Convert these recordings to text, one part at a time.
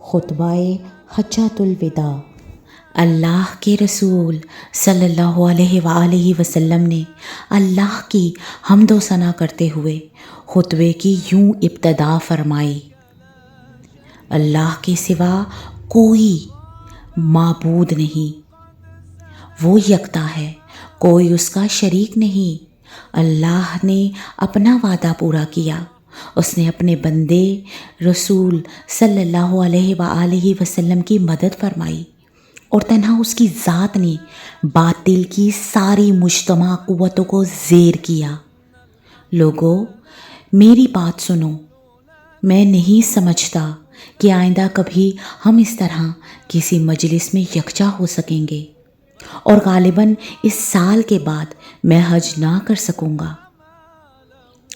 خطبہ حجۃ الوداع۔ اللہ کے رسول صلی اللہ علیہ وآلہ وسلم نے اللہ کی حمد و ثنا کرتے ہوئے خطبے کی یوں ابتدا فرمائی: اللہ کے سوا کوئی معبود نہیں، وہ یکتا ہے، کوئی اس کا شریک نہیں۔ اللہ نے اپنا وعدہ پورا کیا، اس نے اپنے بندے رسول صلی اللہ علیہ وآلہ وسلم کی مدد فرمائی، اور تنہا اس کی ذات نے باطل کی ساری مجتمع قوتوں کو زیر کیا۔ لوگو، میری بات سنو، میں نہیں سمجھتا کہ آئندہ کبھی ہم اس طرح کسی مجلس میں یکجا ہو سکیں گے، اور غالباً اس سال کے بعد میں حج نہ کر سکوں گا۔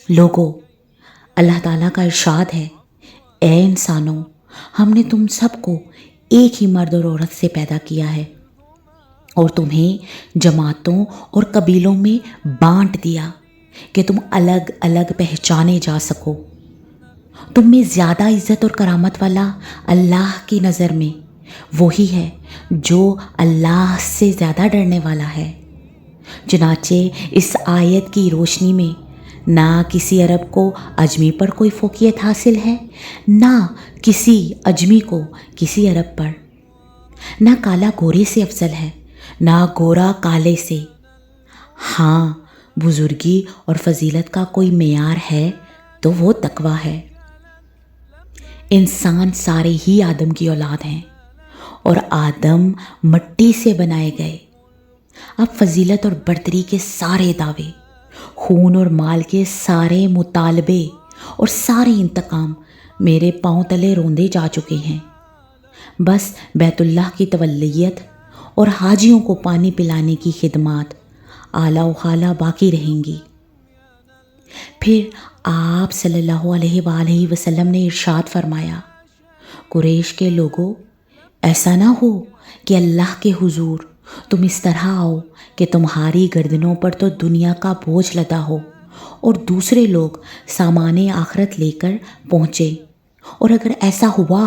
لوگو، اللہ تعالیٰ کا ارشاد ہے: اے انسانوں، ہم نے تم سب کو ایک ہی مرد اور عورت سے پیدا کیا ہے، اور تمہیں جماعتوں اور قبیلوں میں بانٹ دیا کہ تم الگ الگ پہچانے جا سکو۔ تم میں زیادہ عزت اور کرامت والا اللہ کی نظر میں وہی ہے جو اللہ سے زیادہ ڈرنے والا ہے۔ چنانچہ اس آیت کی روشنی میں نہ کسی عرب کو عجمی پر کوئی فوقیت حاصل ہے، نہ کسی عجمی کو کسی عرب پر، نہ کالا گورے سے افضل ہے، نہ گورا کالے سے۔ ہاں، بزرگی اور فضیلت کا کوئی معیار ہے تو وہ تقویٰ ہے۔ انسان سارے ہی آدم کی اولاد ہیں، اور آدم مٹی سے بنائے گئے۔ اب فضیلت اور برتری کے سارے دعوے، خون اور مال کے سارے مطالبے اور سارے انتقام میرے پاؤں تلے روندے جا چکے ہیں۔ بس بیت اللہ کی تولیت اور حاجیوں کو پانی پلانے کی خدمات اعلیٰ و خالیٰ باقی رہیں گی۔ پھر آپ صلی اللہ علیہ وآلہ وسلم نے ارشاد فرمایا: قریش کے لوگوں، ایسا نہ ہو کہ اللہ کے حضور تم اس طرح آؤ کہ تمہاری گردنوں پر تو دنیا کا بوجھ لدا ہو، اور دوسرے لوگ سامان آخرت لے کر پہنچے، اور اگر ایسا ہوا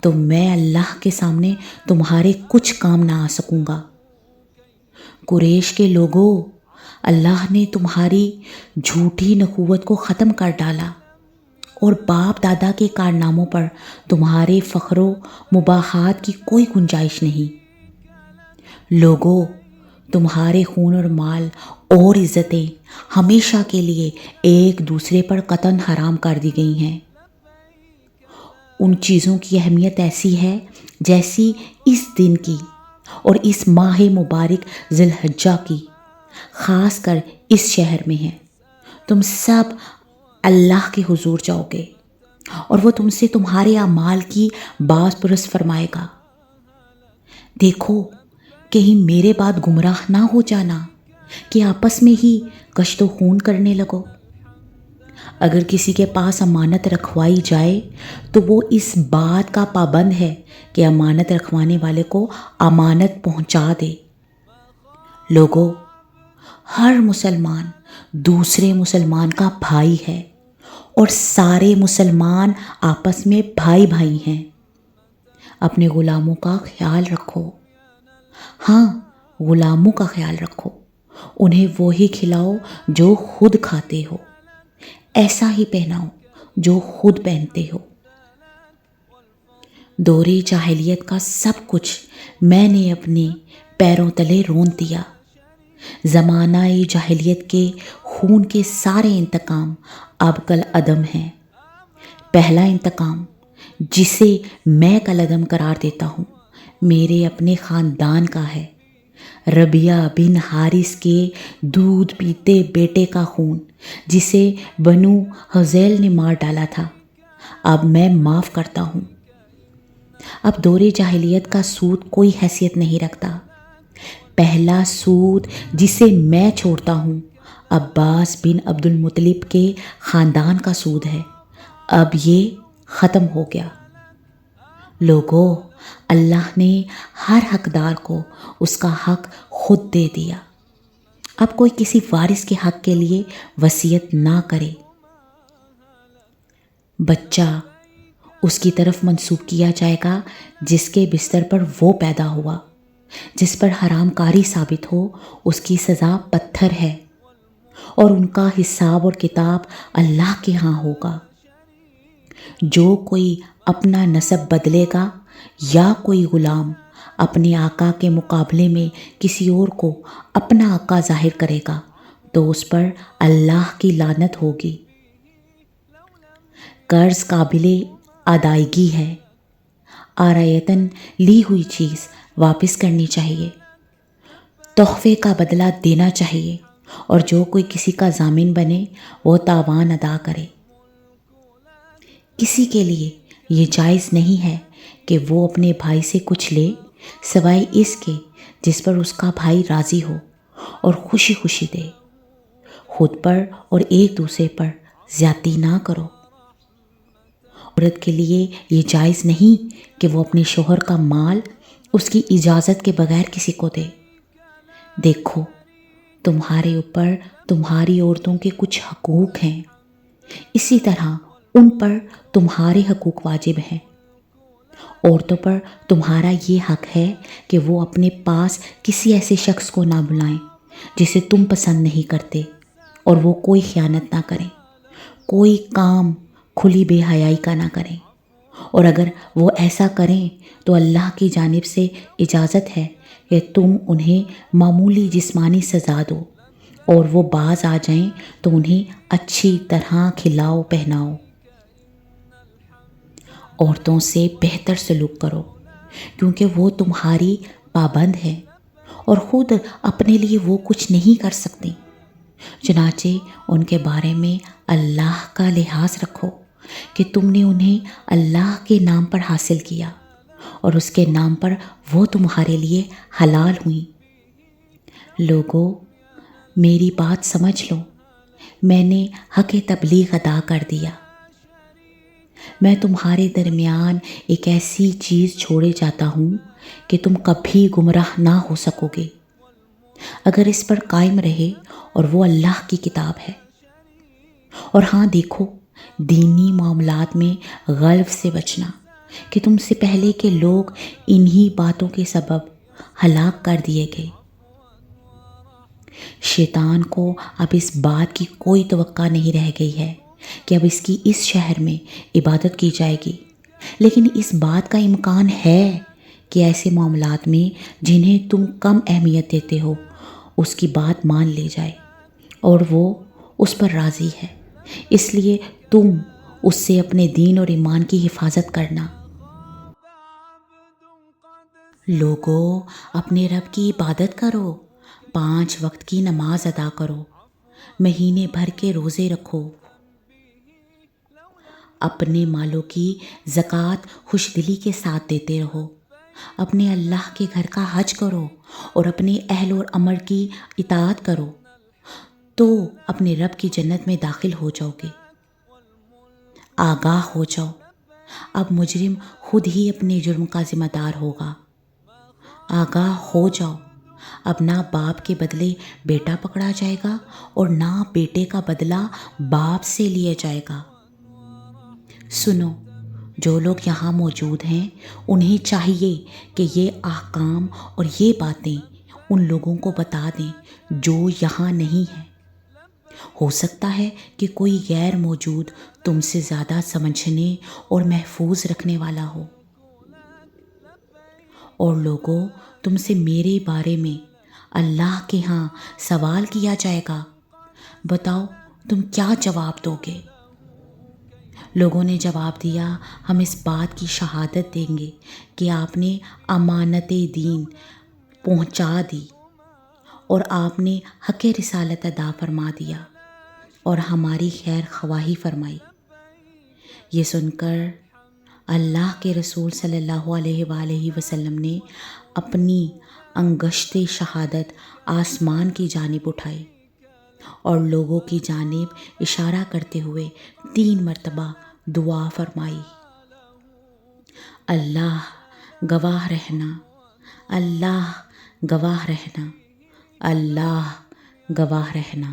تو میں اللہ کے سامنے تمہارے کچھ کام نہ آ سکوں گا۔ قریش کے لوگوں، اللہ نے تمہاری جھوٹی نخوت کو ختم کر ڈالا، اور باپ دادا کے کارناموں پر تمہارے فخر و مباحات کی کوئی گنجائش نہیں۔ لوگوں، تمہارے خون اور مال اور عزتیں ہمیشہ کے لیے ایک دوسرے پر قطعاً حرام کر دی گئی ہیں۔ ان چیزوں کی اہمیت ایسی ہے جیسی اس دن کی اور اس ماہ مبارک ذی الحجہ کی، خاص کر اس شہر میں ہے۔ تم سب اللہ کے حضور جاؤ گے، اور وہ تم سے تمہارے اعمال کی باز پرس فرمائے گا۔ دیکھو، کہیں میرے بعد گمراہ نہ ہو جانا کہ آپس میں ہی کشت و خون کرنے لگو۔ اگر کسی کے پاس امانت رکھوائی جائے تو وہ اس بات کا پابند ہے کہ امانت رکھوانے والے کو امانت پہنچا دے۔ لوگوں، ہر مسلمان دوسرے مسلمان کا بھائی ہے، اور سارے مسلمان آپس میں بھائی بھائی ہیں۔ اپنے غلاموں کا خیال رکھو، ہاں، غلاموں کا خیال رکھو، انہیں وہی کھلاؤ جو خود کھاتے ہو، ایسا ہی پہناؤ جو خود پہنتے ہو۔ دور جاہلیت کا سب کچھ میں نے اپنے پیروں تلے رون دیا۔ زمانہ جاہلیت کے خون کے سارے انتقام اب کل عدم ہیں۔ پہلا انتقام، جسے میں کل عدم قرار دیتا ہوں، میرے اپنے خاندان کا ہے۔ ربیعہ بن حارث کے دودھ پیتے بیٹے کا خون، جسے بنو حذیل نے مار ڈالا تھا، اب میں معاف کرتا ہوں۔ اب دور جاہلیت کا سود کوئی حیثیت نہیں رکھتا۔ پہلا سود جسے میں چھوڑتا ہوں عباس بن عبد المطلب کے خاندان کا سود ہے، اب یہ ختم ہو گیا۔ لوگوں، اللہ نے ہر حقدار کو اس کا حق خود دے دیا۔ اب کوئی کسی وارث کے حق کے لیے وصیت نہ کرے۔ بچہ اس کی طرف منسوب کیا جائے گا جس کے بستر پر وہ پیدا ہوا۔ جس پر حرام کاری ثابت ہو اس کی سزا پتھر ہے، اور ان کا حساب اور کتاب اللہ کے ہاں ہوگا۔ جو کوئی اپنا نسب بدلے گا یا کوئی غلام اپنے آقا کے مقابلے میں کسی اور کو اپنا آقا ظاہر کرے گا تو اس پر اللہ کی لعنت ہوگی۔ قرض قابل ادائیگی ہے، عاریتاً لی ہوئی چیز واپس کرنی چاہیے، تحفے کا بدلہ دینا چاہیے، اور جو کوئی کسی کا ضامن بنے وہ تاوان ادا کرے۔ کسی کے لیے یہ جائز نہیں ہے کہ وہ اپنے بھائی سے کچھ لے سوائے اس کے جس پر اس کا بھائی راضی ہو اور خوشی خوشی دے۔ خود پر اور ایک دوسرے پر زیادتی نہ کرو۔ عورت کے لیے یہ جائز نہیں کہ وہ اپنے شوہر کا مال اس کی اجازت کے بغیر کسی کو دے۔ دیکھو، تمہارے اوپر تمہاری عورتوں کے کچھ حقوق ہیں، اسی طرح ان پر تمہارے حقوق واجب ہیں۔ عورتوں پر تمہارا یہ حق ہے کہ وہ اپنے پاس کسی ایسے شخص کو نہ بلائیں جسے تم پسند نہیں کرتے، اور وہ کوئی خیانت نہ کریں، کوئی کام کھلی بے حیائی کا نہ کریں، اور اگر وہ ایسا کریں تو اللہ کی جانب سے اجازت ہے کہ تم انہیں معمولی جسمانی سزا دو، اور وہ باز آ جائیں تو انہیں اچھی طرح کھلاؤ پہناؤ۔ عورتوں سے بہتر سلوک کرو کیونکہ وہ تمہاری پابند ہیں اور خود اپنے لیے وہ کچھ نہیں کر سکتی۔ چنانچہ ان کے بارے میں اللہ کا لحاظ رکھو کہ تم نے انہیں اللہ کے نام پر حاصل کیا اور اس کے نام پر وہ تمہارے لیے حلال ہوئیں۔ لوگو، میری بات سمجھ لو، میں نے حق تبلیغ ادا کر دیا۔ میں تمہارے درمیان ایک ایسی چیز چھوڑے جاتا ہوں کہ تم کبھی گمراہ نہ ہو سکو گے اگر اس پر قائم رہے، اور وہ اللہ کی کتاب ہے۔ اور ہاں دیکھو، دینی معاملات میں غلو سے بچنا کہ تم سے پہلے کے لوگ انہی باتوں کے سبب ہلاک کر دیے گئے۔ شیطان کو اب اس بات کی کوئی توقع نہیں رہ گئی ہے کہ اب اس کی اس شہر میں عبادت کی جائے گی، لیکن اس بات کا امکان ہے کہ ایسے معاملات میں جنہیں تم کم اہمیت دیتے ہو اس کی بات مان لی جائے، اور وہ اس پر راضی ہے، اس لیے تم اس سے اپنے دین اور ایمان کی حفاظت کرنا۔ لوگو، اپنے رب کی عبادت کرو، 5 وقت کی نماز ادا کرو، مہینے بھر کے روزے رکھو، اپنے مالوں کی زکوٰۃ خوش دلی کے ساتھ دیتے رہو، اپنے اللہ کے گھر کا حج کرو اور اپنے اہل اور امر کی اطاعت کرو، تو اپنے رب کی جنت میں داخل ہو جاؤ گے۔ آگاہ ہو جاؤ، اب مجرم خود ہی اپنے جرم کا ذمہ دار ہوگا۔ آگاہ ہو جاؤ، اب نہ باپ کے بدلے بیٹا پکڑا جائے گا اور نہ بیٹے کا بدلہ باپ سے لیا جائے گا۔ سنو، جو لوگ یہاں موجود ہیں انہیں چاہیے کہ یہ احکام اور یہ باتیں ان لوگوں کو بتا دیں جو یہاں نہیں ہیں۔ ہو سکتا ہے کہ کوئی غیر موجود تم سے زیادہ سمجھنے اور محفوظ رکھنے والا ہو۔ اور لوگوں، تم سے میرے بارے میں اللہ کے ہاں سوال کیا جائے گا، بتاؤ تم کیا جواب دو گے؟ لوگوں نے جواب دیا، ہم اس بات کی شہادت دیں گے کہ آپ نے امانت دین پہنچا دی اور آپ نے حق رسالت ادا فرما دیا اور ہماری خیر خواہی فرمائی۔ یہ سن کر اللہ کے رسول صلی اللہ علیہ وآلہ وسلم نے اپنی انگشت شہادت آسمان کی جانب اٹھائی اور لوگوں کی جانب اشارہ کرتے ہوئے 3 مرتبہ دعا فرمائی، اللہ گواہ رہنا، اللہ گواہ رہنا، اللہ گواہ رہنا۔